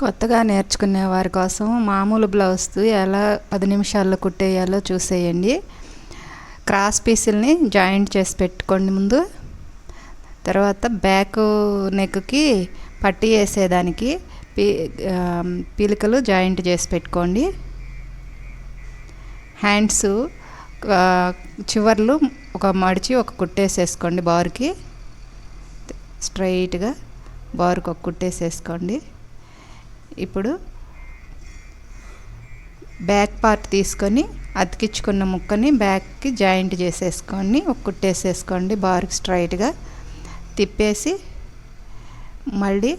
కొత్తగా నేర్చుకునే వారి కోసం మామూలు బ్లౌజ్ ఎలా 10 నిమిషాల్లో కుట్టేయాలో చూసేయండి. క్రాస్ పీసుల్ని జాయింట్ చేసి పెట్టుకోండి ముందు. తర్వాత బ్యాక్ నెక్కి పట్టీ వేసేదానికి పీలికలు జాయింట్ చేసి పెట్టుకోండి. హ్యాండ్స్ చివర్లు ఒక మడిచి ఒక కుట్టేసేసుకోండి. బార్కి స్ట్రైట్గా బార్కి ఒక కుట్టేసేసుకోండి. ఇప్పుడు బ్యాక్ పార్ట్ తీసుకొని అతికించుకున్న ముక్కని బ్యాక్కి జాయింట్ చేసేసుకోండి. ఒక కుట్టేసేసుకోండి. బార్కి స్ట్రైట్గా తిప్పేసి మళ్ళీ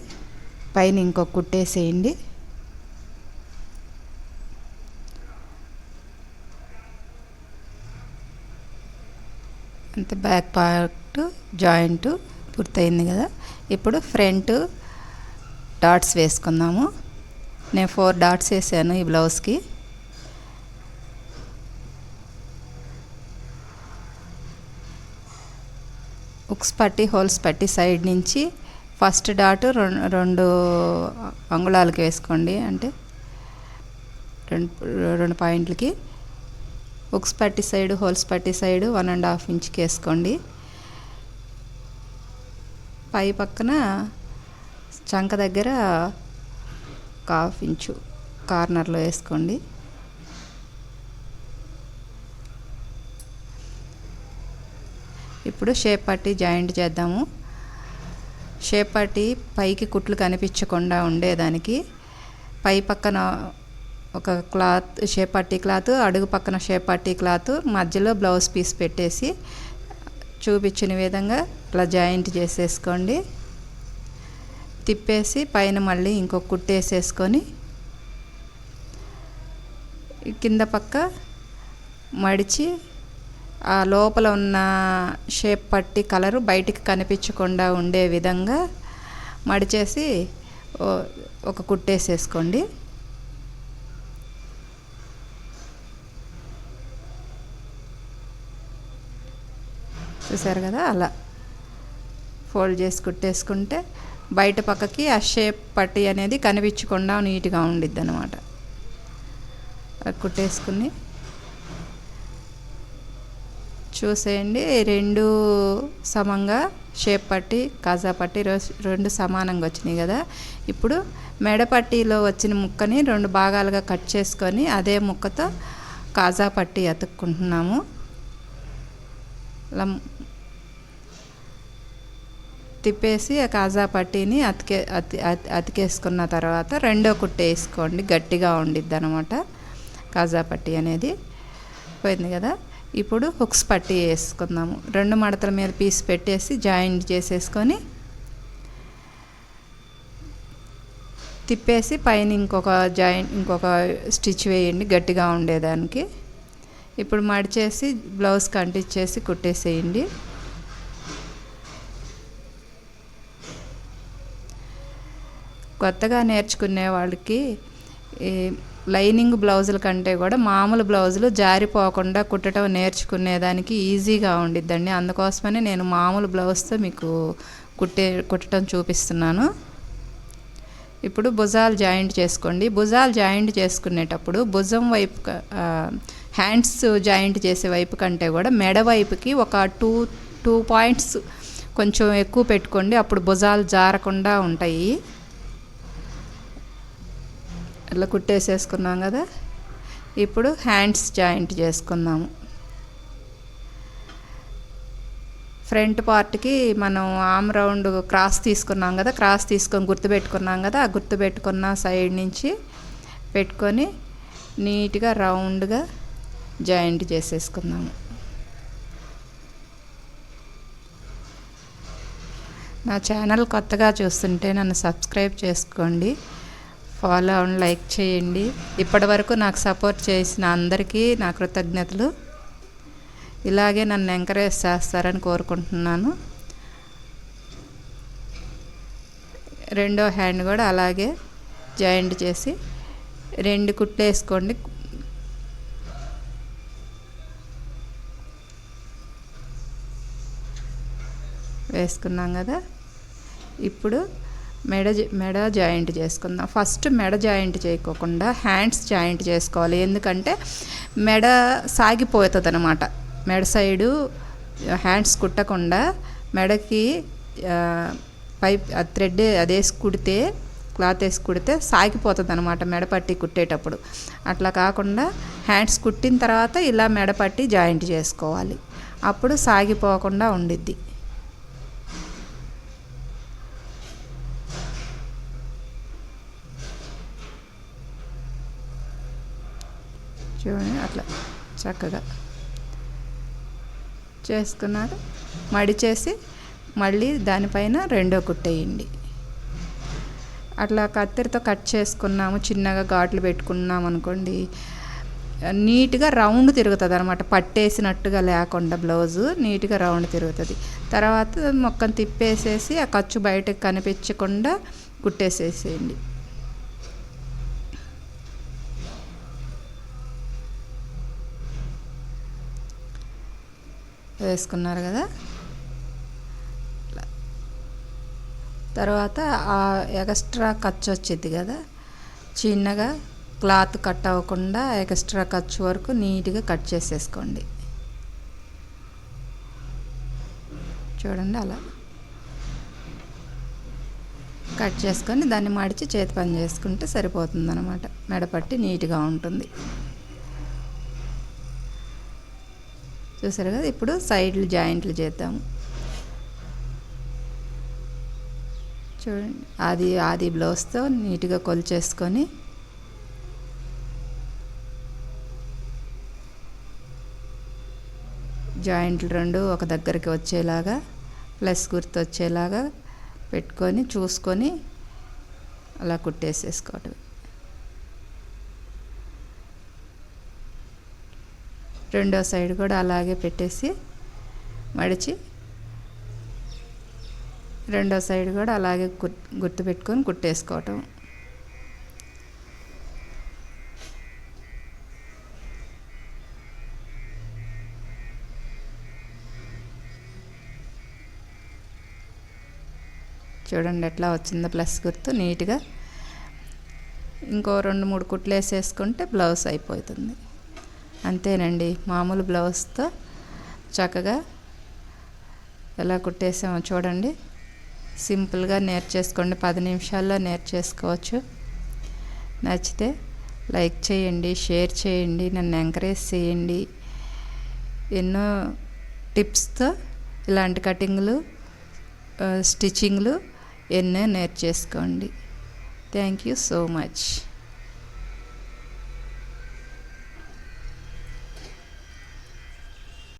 పైన ఇంకొక కుట్టేసేయండి. అంతే, బ్యాక్ పార్ట్ జాయింట్ పూర్తయింది కదా. ఇప్పుడు ఫ్రంట్ డాట్స్ వేసుకుందాము. నేను 4 డాట్స్ వేసాను ఈ బ్లౌజ్కి. ఉక్స్ పట్టి హోల్స్ పట్టి సైడ్ నుంచి ఫస్ట్ డాట్ 2 అంగుళాలకి వేసుకోండి. అంటే 2 పాయింట్లకి. ఉక్స్ పట్టి సైడ్ హోల్స్ పట్టి సైడ్ 1.5 ఇంచ్కి వేసుకోండి. పై పక్కన చంక దగ్గర 1/2 ఇంచు కార్నర్లో వేసుకోండి. ఇప్పుడు షేప్ పట్టి జాయింట్ చేద్దాము. షేప్ పట్టి పైకి కుట్లు కనిపించకుండా ఉండేదానికి పై పక్కన ఒక క్లాత్, షేప్ పట్టి క్లాత్, అడుగు పక్కన షేప్ పట్టి క్లాత్, మధ్యలో బ్లౌజ్ పీస్ పెట్టేసి చూపించిన విధంగా ఇట్లా జాయింట్ చేసేసుకోండి. తిప్పేసి పైన మళ్ళీ ఇంకొక కుట్టేసేసుకొని కింద పక్క మడిచి ఆ లోపల ఉన్న షేప్ పట్టి కలరు బయటికి కనిపించకుండా ఉండే విధంగా మడిచేసి ఒక కుట్టేసేసుకోండి. చూసారు కదా, అలా ఫోల్డ్ చేసి కుట్టేసుకుంటే బయట పక్కకి ఆ షేప్ పట్టి అనేది కనిపించకుండా నీట్గా ఉండిద్ది అన్నమాట. కుట్టేసుకుని చూసేయండి, 2 సమంగా షేప్ పట్టి కాజా పట్టి 2 సమానంగా వచ్చినాయి కదా. ఇప్పుడు మెడ పట్టీలో వచ్చిన ముక్కని 2 భాగాలుగా కట్ చేసుకొని అదే ముక్కతో కాజా పట్టి అతుక్కుంటున్నాము. తిప్పేసి ఆ కాజా పట్టీని అతికేసుకున్న తర్వాత రెండో కుట్టు వేసుకోండి. గట్టిగా ఉండిద్ది అనమాట కాజా పట్టీ అనేది. పోయింది కదా. ఇప్పుడు హుక్స్ పట్టీ వేసుకుందాము. 2 మడతల మీద పీస్ పెట్టేసి జాయింట్ చేసేసుకొని తిప్పేసి పైన ఇంకొక స్టిచ్ వేయండి గట్టిగా ఉండేదానికి. ఇప్పుడు మడిచేసి బ్లౌజ్ కంటించేసి కుట్టేసేయండి. కొత్తగా నేర్చుకునే వాళ్ళకి లైనింగ్ బ్లౌజుల కంటే కూడా మామూలు బ్లౌజులు జారిపోకుండా కుట్టడం నేర్చుకునేదానికి ఈజీగా ఉండిద్దండి. అందుకోసమని నేను మామూలు బ్లౌజ్తో మీకు కుట్టడం చూపిస్తున్నాను. ఇప్పుడు భుజాలు జాయింట్ చేసుకోండి. భుజాలు జాయింట్ చేసుకునేటప్పుడు భుజం వైపు హ్యాండ్స్ జాయింట్ చేసే వైపు కంటే కూడా మెడ వైపుకి ఒక 2 పాయింట్స్ కొంచెం ఎక్కువ పెట్టుకోండి. అప్పుడు భుజాలు జారకుండా ఉంటాయి. ఇట్లా కుట్టేసేసుకున్నాం కదా. ఇప్పుడు హ్యాండ్స్ జాయింట్ చేసుకుందాము. ఫ్రంట్ పార్ట్కి మనం ఆమ్ రౌండ్ క్రాస్ తీసుకున్నాం కదా. క్రాస్ తీసుకొని గుర్తుపెట్టుకున్నాం కదా. ఆ గుర్తుపెట్టుకున్న సైడ్ నుంచి పెట్టుకొని నీట్గా రౌండ్గా జాయింట్ చేసేసుకున్నాము. నా ఛానల్ కొత్తగా చూస్తుంటే నన్ను సబ్స్క్రైబ్ చేసుకోండి, ఫాలో అవ్వండి, లైక్ చేయండి. ఇప్పటి వరకు నాకు సపోర్ట్ చేసిన అందరికీ నా కృతజ్ఞతలు. ఇలాగే నన్ను ఎంకరేజ్ చేస్తారని కోరుకుంటున్నాను. రెండో హ్యాండ్ కూడా అలాగే జాయింట్ చేసి 2 కుట్లు వేసుకోండి. వేసుకున్నాం కదా. ఇప్పుడు మెడ జాయింట్ చేసుకుందాం. ఫస్ట్ మెడ జాయింట్ చేయకోకుండా హ్యాండ్స్ జాయింట్ చేసుకోవాలి. ఎందుకంటే మెడ సాగిపోతుంది అన్నమాట. మెడ సైడు హ్యాండ్స్ కుట్టకుండా మెడకి థ్రెడ్ అదేసి కుడితే, క్లాత్ వేసి కుడితే సాగిపోతుంది అనమాట మెడపట్టి కుట్టేటప్పుడు. అట్లా కాకుండా హ్యాండ్స్ కుట్టిన తర్వాత ఇలా మెడపట్టి జాయింట్ చేసుకోవాలి. అప్పుడు సాగిపోకుండా ఉండిద్ది. చూడండి, అట్లా చక్కగా చేసుకున్నాక మడిచేసి మళ్ళీ దానిపైన రెండో కుట్టేయండి. అట్లా కత్తెరతో కట్ చేసుకున్నాము, చిన్నగా ఘాట్లు పెట్టుకున్నాము అనుకోండి, నీట్గా రౌండ్ తిరుగుతుంది అనమాట. పట్టేసినట్టుగా లేకుండా బ్లౌజు నీట్గా రౌండ్ తిరుగుతుంది. తర్వాత మొక్కను తిప్పేసేసి ఆ ఖర్చు బయటకు కనిపించకుండా కుట్టేసేసేయండి. వేసుకున్నారు కదా. తర్వాత ఆ ఎక్స్ట్రా ఖర్చు వచ్చింది కదా, చిన్నగా క్లాత్ కట్ అవ్వకుండా ఎక్స్ట్రా ఖర్చు వరకు నీట్గా కట్ చేసేసుకోండి. చూడండి, అలా కట్ చేసుకొని దాన్ని మడిచి చేతి పని చేసుకుంటే సరిపోతుంది అన్నమాట. మెడపట్టి నీట్గా ఉంటుంది. చూసారు కదా. ఇప్పుడు సైడ్లు జాయింట్లు చేద్దాము. చూడండి, ఆది బ్లౌజ్తో నీట్గా కొలిచేసుకొని జాయింట్లు రెండు ఒక దగ్గరికి వచ్చేలాగా ప్లస్ గుర్తు వచ్చేలాగా పెట్టుకొని చూసుకొని అలా కుట్టేసేసుకోవటం. రెండో సైడ్ కూడా అలాగే పెట్టేసి మడిచి రెండో సైడ్ కూడా అలాగే గుర్తు పెట్టుకొని కుట్టేసుకోవటం. చూడండి ఎట్లా వచ్చిందో ప్లస్ గుర్తు నీట్గా. ఇంకో 2-3 కుట్లు వేసేసుకుంటే బ్లౌజ్ అయిపోతుంది. అంతేనండి, మామూలు బ్లౌజ్తో చక్కగా ఎలా కుట్టేసామో చూడండి. సింపుల్గా నేర్చేసుకోండి, 10 నిమిషాల్లో నేర్చేసుకోవచ్చు. నచ్చితే లైక్ చేయండి, షేర్ చేయండి, నన్ను ఎంకరేజ్ చేయండి. ఎన్నో టిప్స్తో ఇలాంటి కటింగ్లు, స్టిచ్చింగ్లు ఎన్నో నేర్చేసుకోండి. Thank you so much.